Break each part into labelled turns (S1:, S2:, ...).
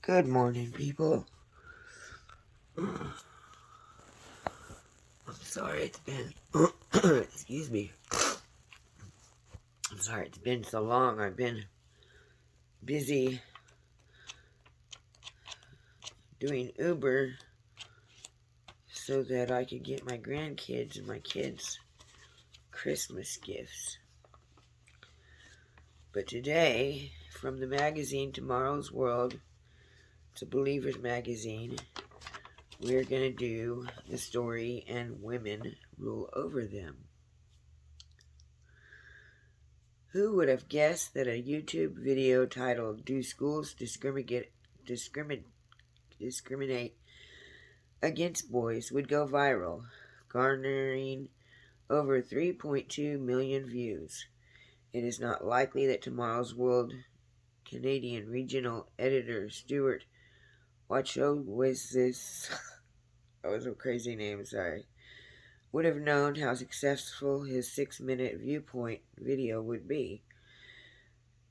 S1: Good morning, people. I'm sorry it's been, excuse me. I'm sorry it's been so long. I've been busy doing Uber so that I could get my grandkids and my kids Christmas gifts. But today, from the magazine Tomorrow's World, it's a Believer's magazine, we're going to do the story And Women Rule Over Them. Who would have guessed that a YouTube video titled, Do Schools Discriminate Against Boys would go viral, garnering over 3.2 million views. It is not likely that Tomorrow's World Canadian regional editor Stuart Wachowicz, that was a crazy name, sorry, would have known how successful his 6-minute viewpoint video would be.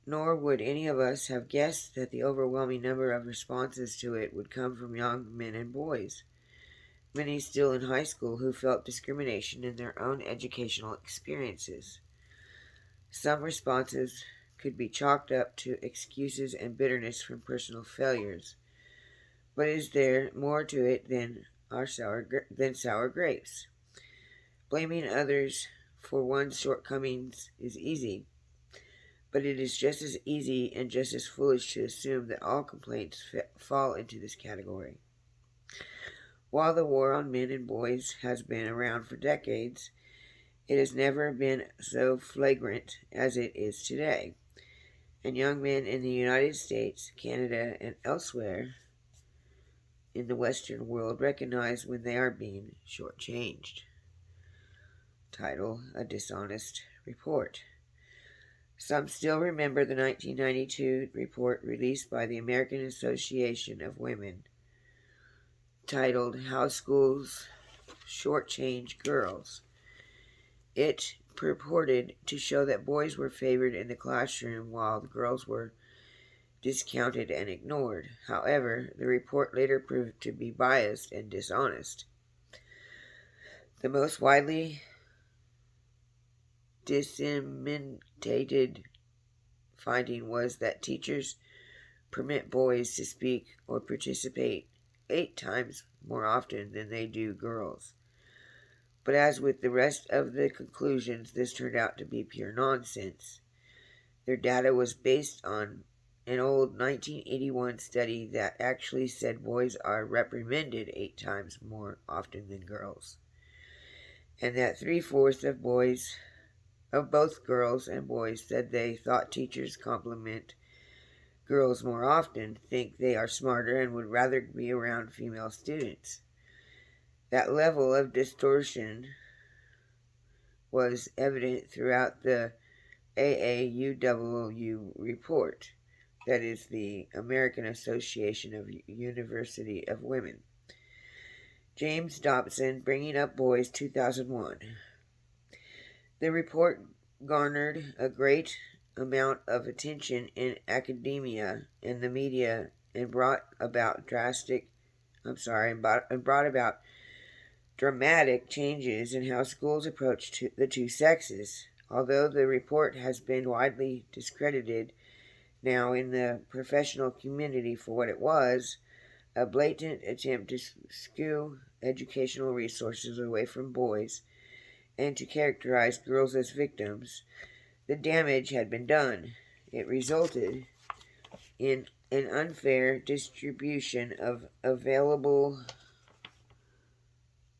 S1: Nor would any of us have guessed that the overwhelming number of responses to it would come from young men and boys, many still in high school, who felt discrimination in their own educational experiences. Some responses could be chalked up to excuses and bitterness from personal failures. But is there more to it than sour grapes? Blaming others for one's shortcomings is easy, but it is just as easy and just as foolish to assume that all complaints fall into this category. While the war on men and boys has been around for decades, it has never been so flagrant as it is today, and young men in the United States, Canada, and elsewhere in the Western world recognize when they are being shortchanged. Title: A Dishonest Report. Some still remember the 1992 report released by the American Association of Women, titled How Schools Shortchange Girls. It purported to show that boys were favored in the classroom while the girls were discounted and ignored. However, the report later proved to be biased and dishonest. The most widely disseminated finding was that teachers permit boys to speak or participate 8 times more often than they do girls. But as with the rest of the conclusions, this turned out to be pure nonsense. Their data was based on an old 1981 study that actually said boys are reprimanded 8 times more often than girls, and that 3/4 of both girls and boys said they thought teachers compliment girls more often, think they are smarter, and would rather be around female students. That level of distortion was evident throughout the AAUW report, that is the American Association of University of Women. James Dobson, Bringing Up Boys, 2001. The report garnered a great amount of attention in academia and the media and brought about dramatic changes in how schools approach the two sexes. Although the report has been widely discredited now in the professional community for what it was, a blatant attempt to skew educational resources away from boys and to characterize girls as victims, the damage had been done. It resulted in an unfair distribution of available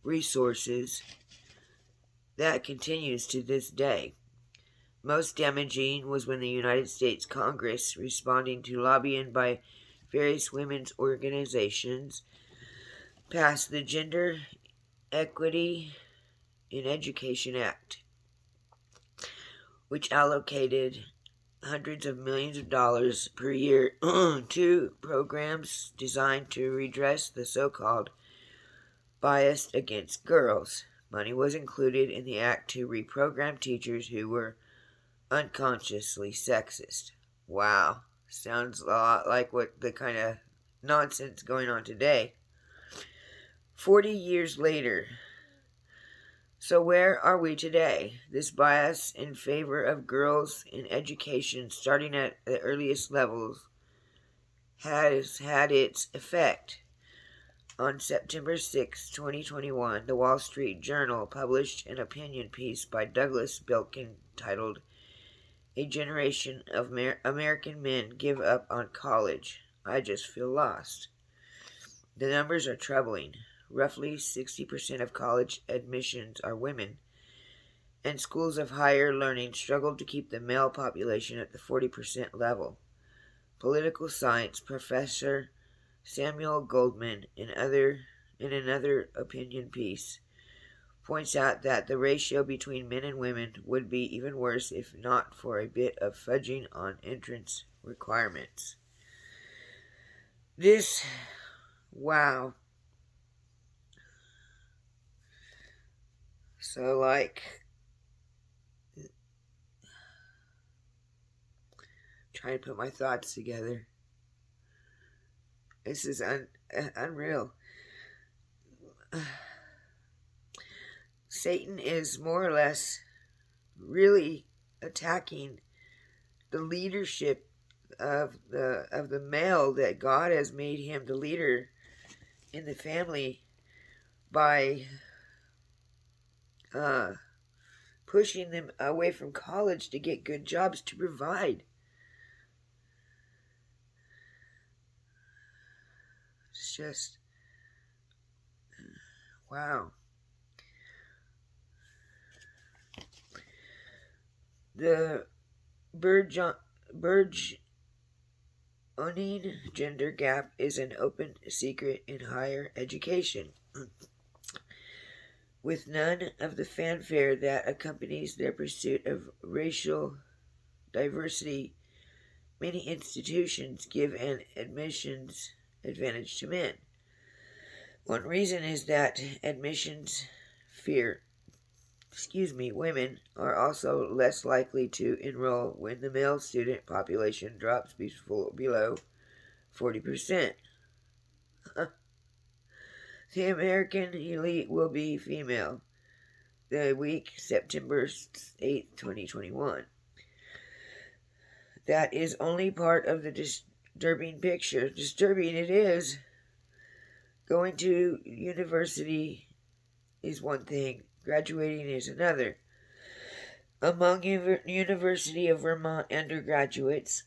S1: resources that continues to this day. Most damaging was when the United States Congress, responding to lobbying by various women's organizations, passed the Gender Equity in Education Act, which allocated hundreds of millions of dollars per year to programs designed to redress the so-called bias against girls. Money was included in the act to reprogram teachers who were unconsciously sexist. Wow, sounds a lot like what the kind of nonsense going on today. 40 years later. So where are we today? This bias in favor of girls in education, starting at the earliest levels, has had its effect. On September 6, 2021, the Wall Street Journal published an opinion piece by Douglas Bilkin titled, "A Generation of American Men Give Up on College. I Just Feel Lost." The numbers are troubling. Roughly 60% of college admissions are women, and schools of higher learning struggle to keep the male population at the 40% level. Political science professor Samuel Goldman, in another opinion piece, points out that the ratio between men and women would be even worse if not for a bit of fudging on entrance requirements. Wow. So, trying to put my thoughts together. This is unreal. Satan is more or less really attacking the leadership of the male, that God has made him the leader in the family, by pushing them away from college to get good jobs to provide. It's just wow. The burgeoning gender gap is an open secret in higher education, with none of the fanfare that accompanies their pursuit of racial diversity. Many institutions give an admissions advantage to men. One reason is that admissions fear women are also less likely to enroll when the male student population drops below 40%. The American elite will be female. The week September 8th, 2021. That is only part of the disturbing picture. Disturbing it is. Going to university is one thing. Graduating is another. Among University of Vermont undergraduates,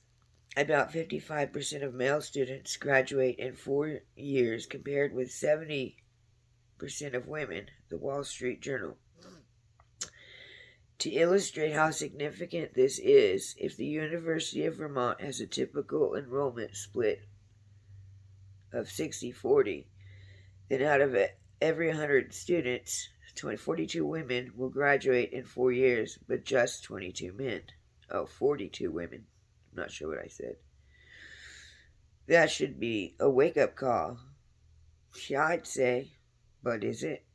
S1: about 55% of male students graduate in 4 years, compared with 70% of women, the Wall Street Journal. To illustrate how significant this is, if the University of Vermont has a typical enrollment split of 60-40, then out of every 100 students, 42 women will graduate in 4 years, but just 22 men. 42 women. I'm not sure what I said. That should be a wake-up call. Yeah, I'd say. But is it?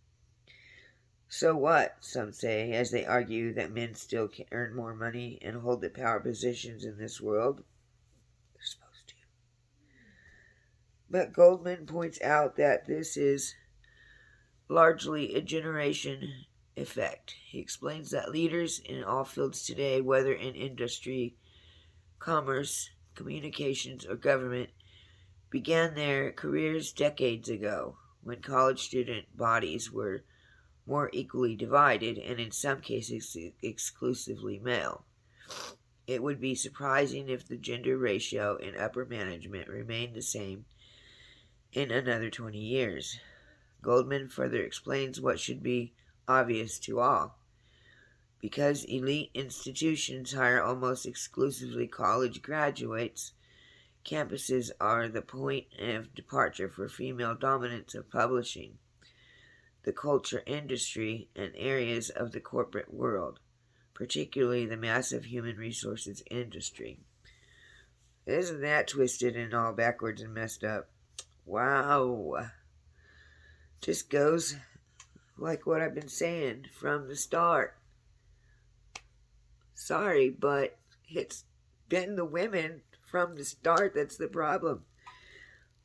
S1: So what, some say, as they argue that men still can earn more money and hold the power positions in this world. They're supposed to. But Goldman points out that this is largely a generation effect. He explains that leaders in all fields today, whether in industry, commerce, communications, or government, began their careers decades ago, when college student bodies were more equally divided, and in some cases exclusively male. It would be surprising if the gender ratio in upper management remained the same in another 20 years. Goldman further explains what should be obvious to all. Because elite institutions hire almost exclusively college graduates, campuses are the point of departure for female dominance of publishing, the culture industry, and areas of the corporate world, particularly the massive human resources industry. Isn't that twisted and all backwards and messed up? Wow. Just goes like what I've been saying from the start. Sorry, but it's been the women from the start that's the problem.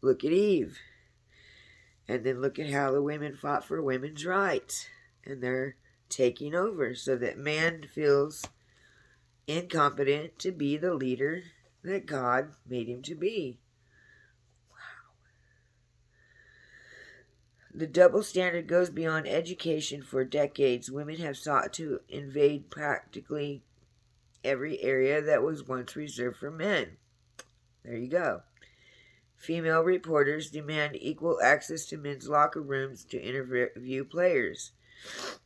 S1: Look at Eve. And then look at how the women fought for women's rights. And they're taking over so that man feels incompetent to be the leader that God made him to be. The double standard goes beyond education. For decades, women have sought to invade practically every area that was once reserved for men. There you go. Female reporters demand equal access to men's locker rooms to interview players,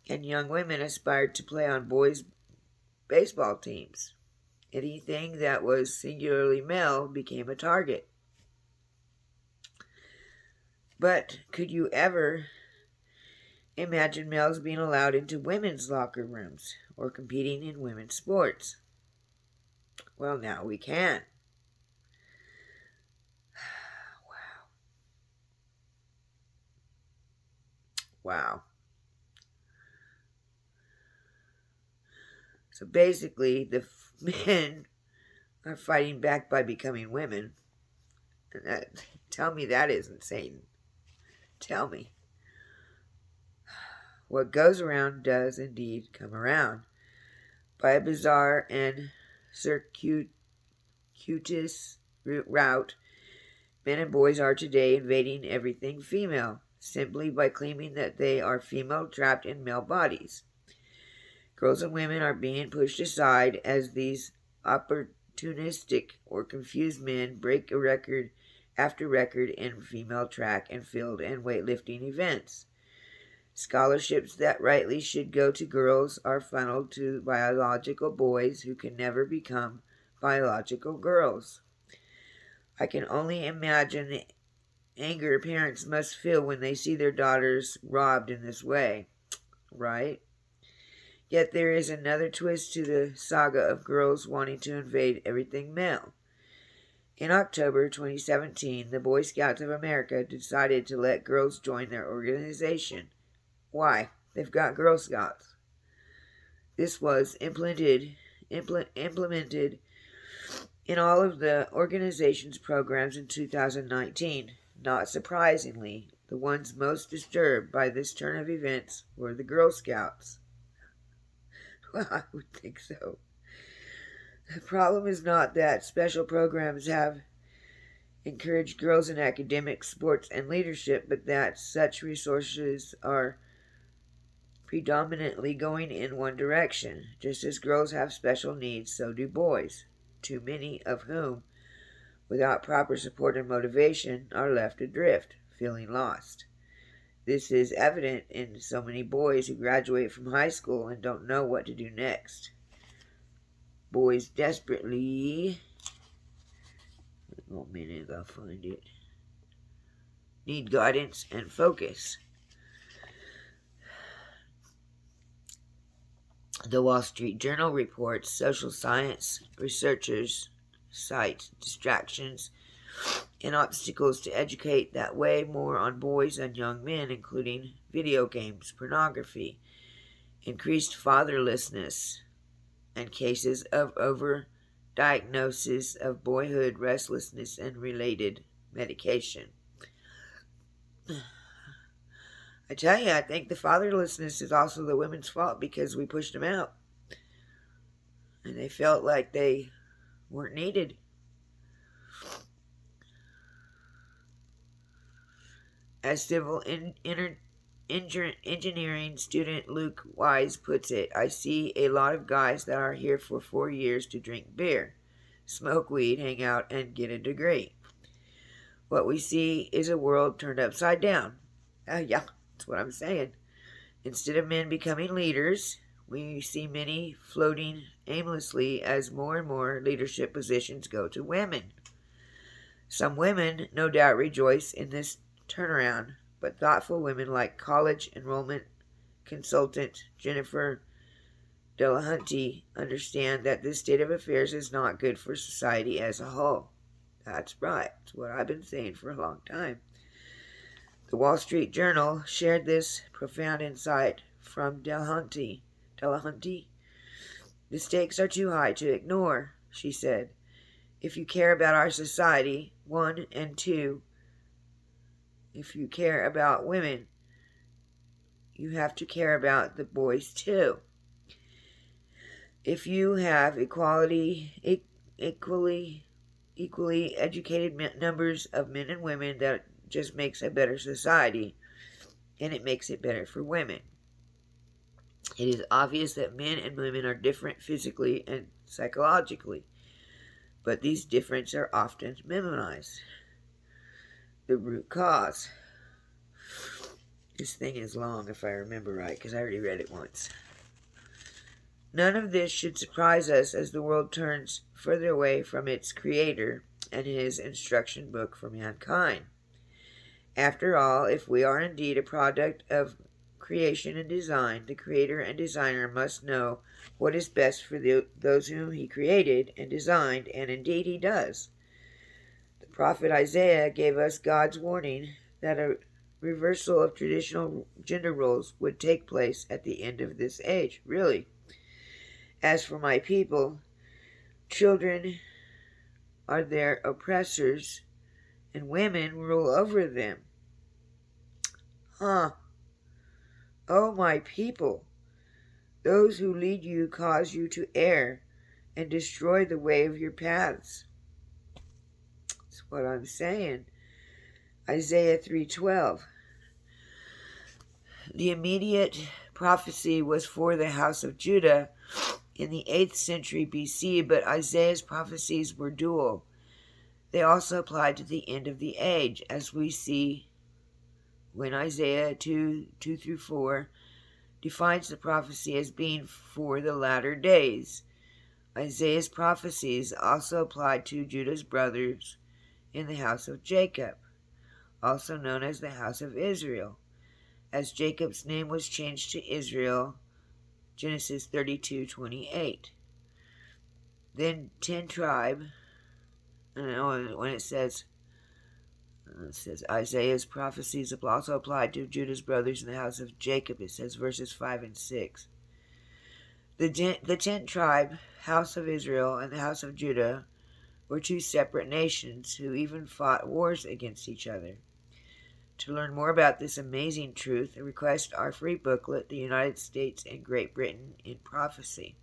S1: and young women aspired to play on boys' baseball teams. Anything that was singularly male became a target. But could you ever imagine males being allowed into women's locker rooms or competing in women's sports? Well, now we can. Wow. So basically, the men are fighting back by becoming women. And tell me that isn't Satan. Tell me. What goes around does indeed come around. By a bizarre and circuitous route, men and boys are today invading everything female, simply by claiming that they are female trapped in male bodies. Girls and women are being pushed aside as these opportunistic or confused men break a record after record in female track and field and weightlifting events. Scholarships that rightly should go to girls are funneled to biological boys who can never become biological girls. I can only imagine the anger parents must feel when they see their daughters robbed in this way, right? Yet there is another twist to the saga of girls wanting to invade everything male. In October 2017, the Boy Scouts of America decided to let girls join their organization. Why? They've got Girl Scouts. This was implemented in all of the organization's programs in 2019. Not surprisingly, the ones most disturbed by this turn of events were the Girl Scouts. Well, I would think so. The problem is not that special programs have encouraged girls in academics, sports, and leadership, but that such resources are predominantly going in one direction. Just as girls have special needs, so do boys, too many of whom, without proper support and motivation, are left adrift, feeling lost. This is evident in so many boys who graduate from high school and don't know what to do next. Boys desperately, one minute, I'll find it, need guidance and focus. The Wall Street Journal reports social science researchers cite distractions and obstacles to educate that weigh more on boys and young men, including video games, pornography, increased fatherlessness, and cases of overdiagnosis of boyhood restlessness and related medication. I tell you, I think the fatherlessness is also the women's fault because we pushed them out. And they felt like they weren't needed. As civil engineering student Luke Wise puts it, I see a lot of guys that are here for 4 years to drink beer, smoke weed, hang out, and get a degree. What we see is a world turned upside down. Yeah, that's what I'm saying. Instead of men becoming leaders, we see many floating aimlessly as more and more leadership positions go to women. Some women no doubt rejoice in this turnaround, but thoughtful women like college enrollment consultant Jennifer Delahunty understand that this state of affairs is not good for society as a whole. That's right. It's what I've been saying for a long time. The Wall Street Journal shared this profound insight from Delahunty. The stakes are too high to ignore, she said. If you care about our society, 1 and 2, If you care about women, you have to care about the boys too. If you have equally educated numbers of men and women, that just makes a better society, and it makes it better for women. It is obvious that men and women are different physically and psychologically, but these differences are often minimized. The root cause. This thing is long, if I remember right, because I already read it once. None of this should surprise us as the world turns further away from its Creator and His instruction book for mankind. After all, if we are indeed a product of creation and design, the Creator and Designer must know what is best for those whom He created and designed, and indeed He does. The prophet Isaiah gave us God's warning that a reversal of traditional gender roles would take place at the end of this age. Really. As for my people, children are their oppressors, and women rule over them. Oh, my people, those who lead you cause you to err and destroy the way of your paths. That's what I'm saying. Isaiah 3:12. The immediate prophecy was for the house of Judah in the 8th century BC, but Isaiah's prophecies were dual. They also applied to the end of the age, as we see when Isaiah 2:2-4 defines the prophecy as being for the latter days. Isaiah's prophecies also applied to Judah's brothers in the house of Jacob, also known as the house of Israel, as Jacob's name was changed to Israel, Genesis 32:28. Then 10 tribe, when it says Isaiah's prophecies also applied to Judah's brothers in the house of Jacob, it says verses 5 and 6. The 10th tribe, house of Israel, and the house of Judah were two separate nations who even fought wars against each other. To learn more about this amazing truth, request our free booklet, The United States and Great Britain in Prophecy,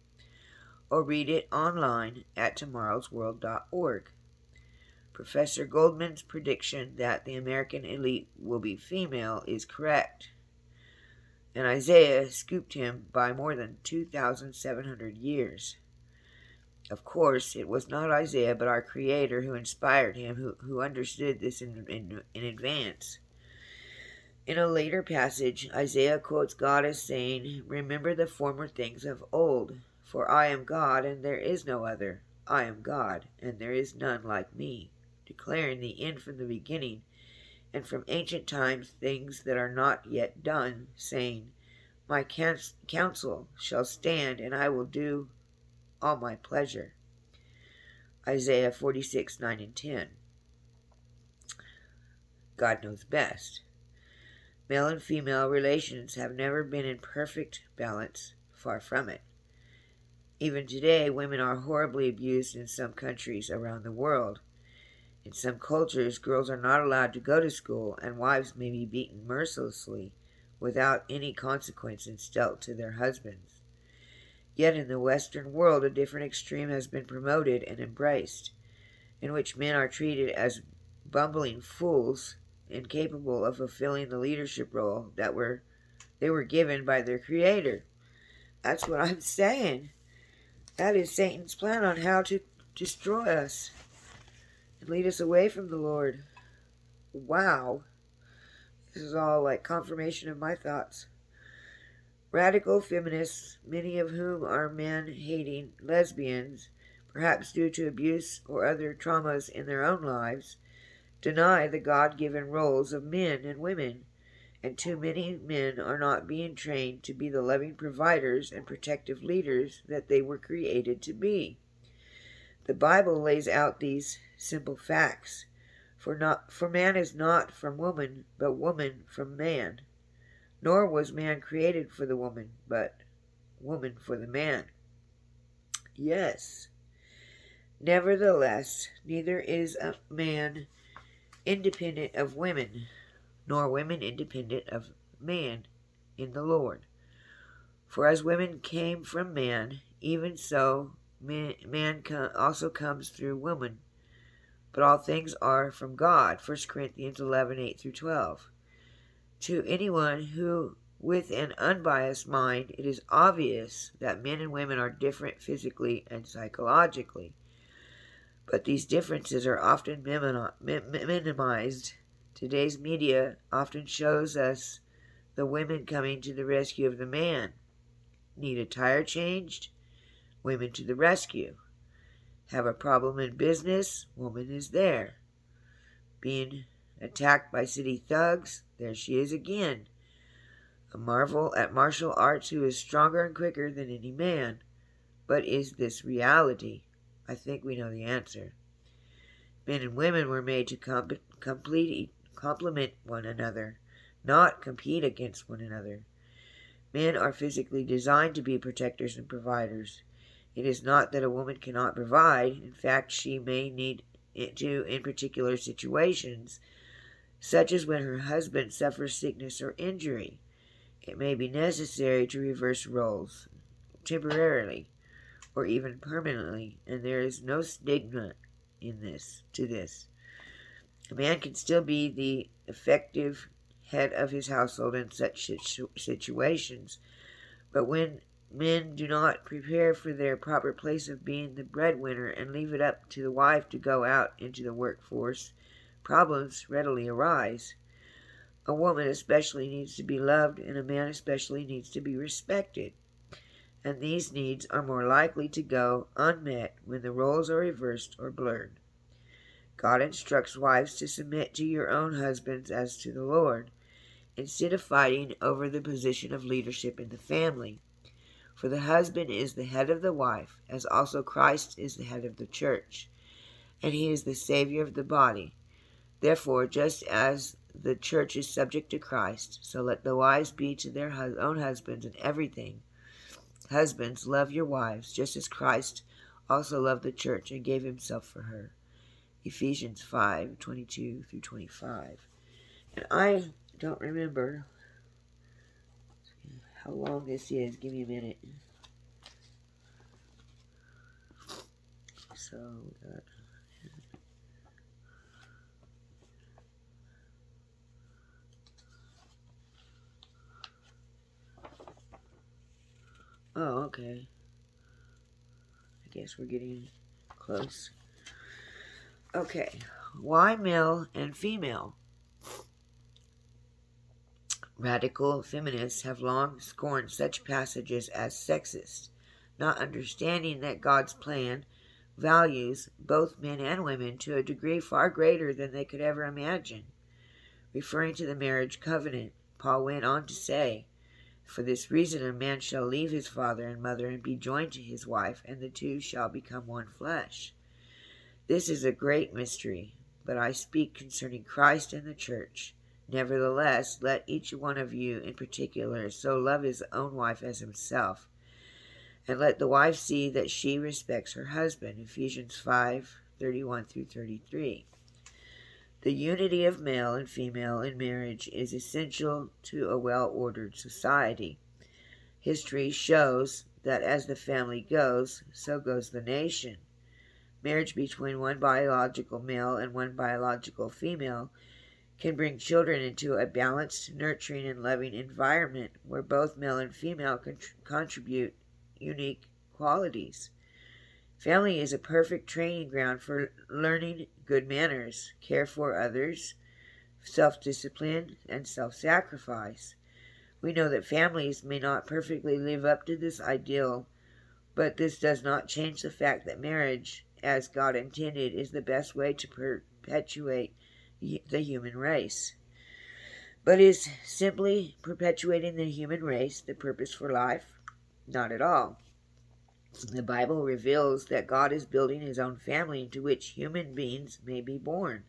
S1: or read it online at tomorrowsworld.org. Professor Goldman's prediction that the American elite will be female is correct, and Isaiah scooped him by more than 2,700 years. Of course, it was not Isaiah but our Creator who inspired him, who understood this in advance. In a later passage, Isaiah quotes God as saying, "Remember the former things of old, for I am God and there is no other. I am God and there is none like me, declaring the end from the beginning, and from ancient times things that are not yet done, saying, My counsel shall stand, and I will do all my pleasure." Isaiah 46:9 and 10. God knows best. Male and female relations have never been in perfect balance, far from it. Even today, women are horribly abused in some countries around the world. In some cultures, girls are not allowed to go to school, and wives may be beaten mercilessly without any consequences dealt to their husbands. Yet in the Western world, a different extreme has been promoted and embraced, in which men are treated as bumbling fools, incapable of fulfilling the leadership role that they were given by their Creator. That's what I'm saying. That is Satan's plan on how to destroy us and lead us away from the Lord. Wow. This is all like confirmation of my thoughts. Radical feminists, many of whom are man-hating lesbians, perhaps due to abuse or other traumas in their own lives, deny the God-given roles of men and women, and too many men are not being trained to be the loving providers and protective leaders that they were created to be. The Bible lays out these simple facts. For man is not from woman, but woman from man. Nor was man created for the woman, but woman for the man. Yes. Nevertheless, neither is a man independent of women, nor women independent of man in the Lord. For as women came from man, even so man also comes through woman. But all things are from God. 1 Corinthians 11:8-12. To anyone who, with an unbiased mind, it is obvious that men and women are different physically and psychologically. But these differences are often minimized. Today's media often shows us the women coming to the rescue of the man. Need a tire changed? Women to the rescue. Have a problem in business? Woman is there. Being attacked by city thugs? There she is again. A marvel at martial arts who is stronger and quicker than any man. But is this reality? I think we know the answer. Men and women were made to complement one another, not compete against one another. Men are physically designed to be protectors and providers. It is not that a woman cannot provide. In fact, she may need it to in particular situations, such as when her husband suffers sickness or injury. It may be necessary to reverse roles, temporarily, or even permanently, and there is no stigma to this. A man can still be the effective head of his household in such situations, but when men do not prepare for their proper place of being the breadwinner and leave it up to the wife to go out into the workforce, problems readily arise. A woman especially needs to be loved, and a man especially needs to be respected. And these needs are more likely to go unmet when the roles are reversed or blurred. God instructs wives to submit to your own husbands as to the Lord, instead of fighting over the position of leadership in the family. For the husband is the head of the wife, as also Christ is the head of the church, and he is the Savior of the body. Therefore, just as the church is subject to Christ, so let the wives be to their own husbands in everything. Husbands, love your wives, just as Christ also loved the church and gave himself for her. Ephesians 5:22-25. And I don't remember how long this is. Give me a minute. So, okay. I guess we're getting close. Okay. Why male and female? Radical feminists have long scorned such passages as sexist, not understanding that God's plan values both men and women to a degree far greater than they could ever imagine. Referring to the marriage covenant, Paul went on to say, "For this reason a man shall leave his father and mother and be joined to his wife, and the two shall become one flesh." This is a great mystery, but I speak concerning Christ and the church. Nevertheless, let each one of you in particular so love his own wife as himself, and let the wife see that she respects her husband. Ephesians 5:31-33. The unity of male and female in marriage is essential to a well-ordered society. History shows that as the family goes, so goes the nation. Marriage between one biological male and one biological female can bring children into a balanced, nurturing, and loving environment where both male and female contribute unique qualities. Family is a perfect training ground for learning good manners, care for others, self-discipline, and self-sacrifice. We know that families may not perfectly live up to this ideal, but this does not change the fact that marriage, as God intended, is the best way to perpetuate the human race. But is simply perpetuating the human race the purpose for life? Not at all. The Bible reveals that God is building his own family into which human beings may be born.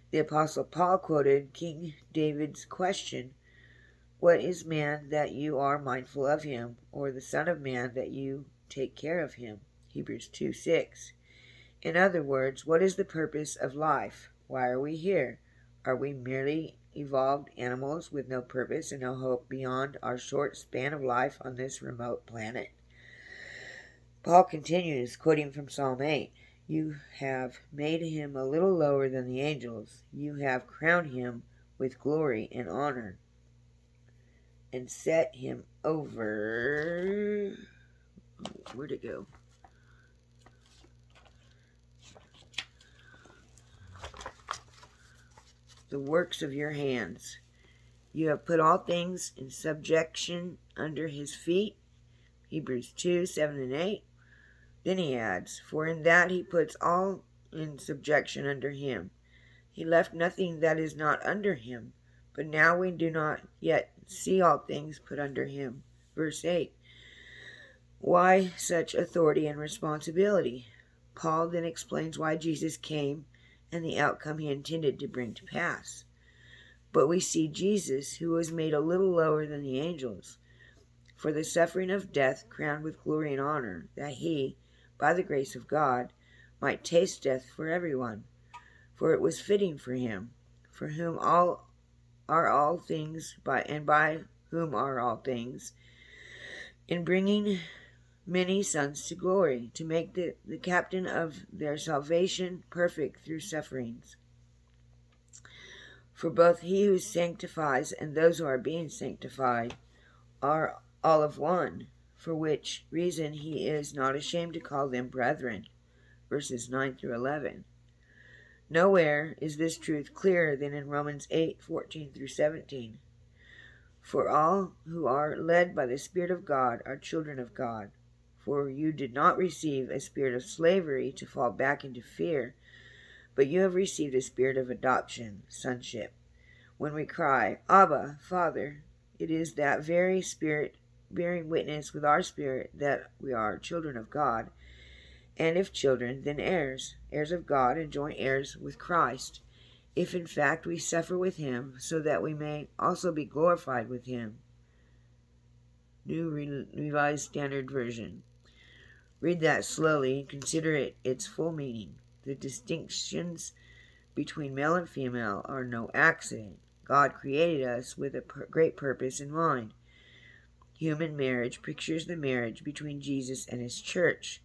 S1: The Apostle Paul quoted King David's question, "What is man that you are mindful of him, or the Son of Man that you take care of him?" Hebrews 2:6. In other words, what is the purpose of life? Why are we here? Are we merely evolved animals with no purpose and no hope beyond our short span of life on this remote planet. Paul continues, quoting from Psalm 8, "You have made him a little lower than the angels. You have crowned him with glory and honor and set him over..." Where'd it go? "The works of your hands. You have put all things in subjection under his feet." Hebrews 2, 7 and 8. Then he adds, "For in that he puts all in subjection under him. He left nothing that is not under him. But now we do not yet see all things put under him." Verse 8. Why such authority and responsibility? Paul then explains why Jesus came and the outcome he intended to bring to pass. "But we see Jesus, who was made a little lower than the angels, for the suffering of death crowned with glory and honor, that he, by the grace of God, might taste death for everyone. For it was fitting for him, for whom all are all things, by whom are all things, in bringing many sons to glory, to make the captain of their salvation perfect through sufferings. For both he who sanctifies and those who are being sanctified are all of one, for which reason he is not ashamed to call them brethren." Verses 9 through 11. Nowhere is this truth clearer than in Romans 8, 14 through 17. "For all who are led by the Spirit of God are children of God. For you did not receive a spirit of slavery to fall back into fear, but you have received a spirit of adoption, sonship. When we cry, 'Abba, Father,' it is that very Spirit bearing witness with our spirit that we are children of God. And if children, then heirs, heirs of God and joint heirs with Christ, if in fact we suffer with him, so that we may also be glorified with him." New Revised Standard Version. Read that slowly and consider its full meaning. The distinctions between male and female are no accident. God created us with a great purpose in mind. Human marriage pictures the marriage between Jesus and his church,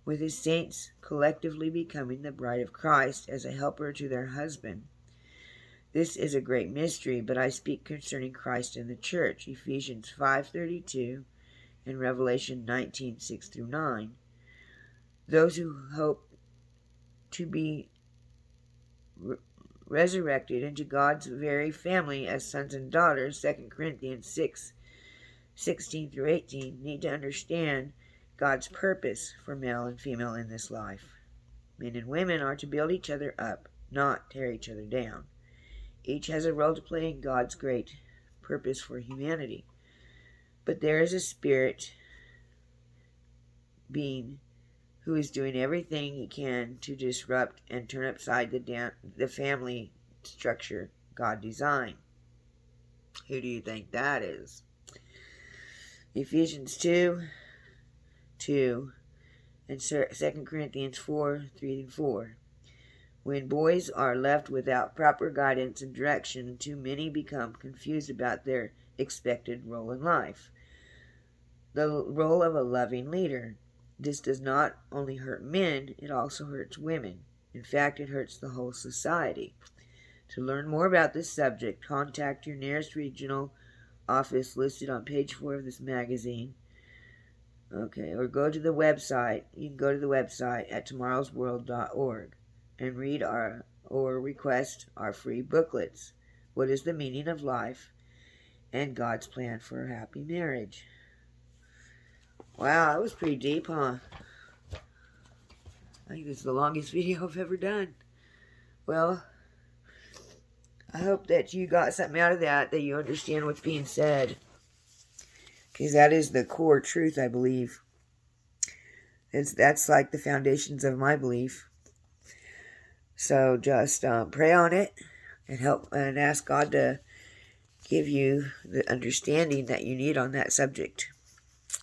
S1: with his saints collectively becoming the bride of Christ as a helper to their husband. This is a great mystery, but I speak concerning Christ and the church. Ephesians 5:32 and Revelation 19:6 through 9. Those who hope to be resurrected into God's very family as sons and daughters, 2 Corinthians 6:16 through 18, need to understand God's purpose for male and female in this life. Men and women are to build each other up, not tear each other down. Each has a role to play in God's great purpose for humanity. But there is a spirit being who is doing everything he can to disrupt and turn upside the family structure God designed. Who do you think that is? Ephesians 2:2 and 2 Corinthians 4:3 and 4. When boys are left without proper guidance and direction, too many become confused about their expected role in life. The role of a loving leader. This does not only hurt men, it also hurts women. In fact, it hurts the whole society. To learn more about this subject, contact your nearest regional office listed on page 4 of this magazine. Or go to the website. You can go to the website at tomorrowsworld.org and read or request our free booklets. What is the meaning of life and God's plan for a happy marriage? Wow, that was pretty deep, huh? I think this is the longest video I've ever done. Well, I hope that you got something out of that you understand what's being said. Because that is the core truth, I believe. That's like the foundations of my belief. So just pray on it and help and ask God to give you the understanding that you need on that subject.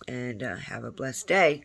S1: And have a blessed day.